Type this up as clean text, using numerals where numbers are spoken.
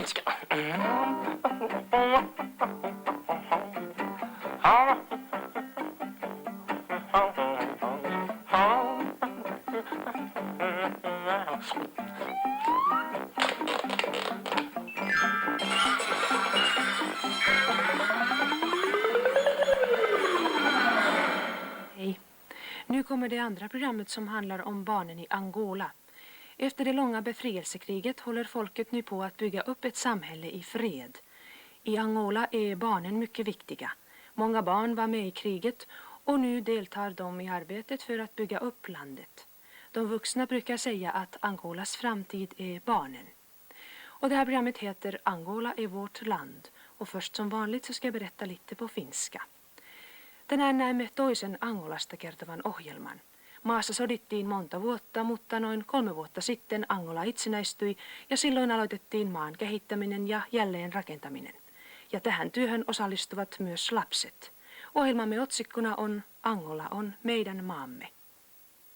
finska. Hej. Nu kommer det andra programmet som handlar om barnen i Angola. Efter det långa befrielsekriget håller folket nu på att bygga upp ett samhälle i fred. I Angola är barnen mycket viktiga. Många barn var med i kriget och nu deltar de i arbetet för att bygga upp landet. De vuxna brukar säga att Angolas framtid är barnen. Och det här programmet heter Angola är vårt land. Och först som vanligt så ska jag berätta lite på finska. Tänään näemme toisen Angolasta kertovan ohjelman. Maassa sodittiin monta vuotta, mutta noin 3 vuotta sitten Angola itsenäistyi ja silloin aloitettiin maan kehittäminen ja jälleen rakentaminen. Ja tähän työhön osallistuvat myös lapset. Ohjelmamme otsikkona on Angola on meidän maamme.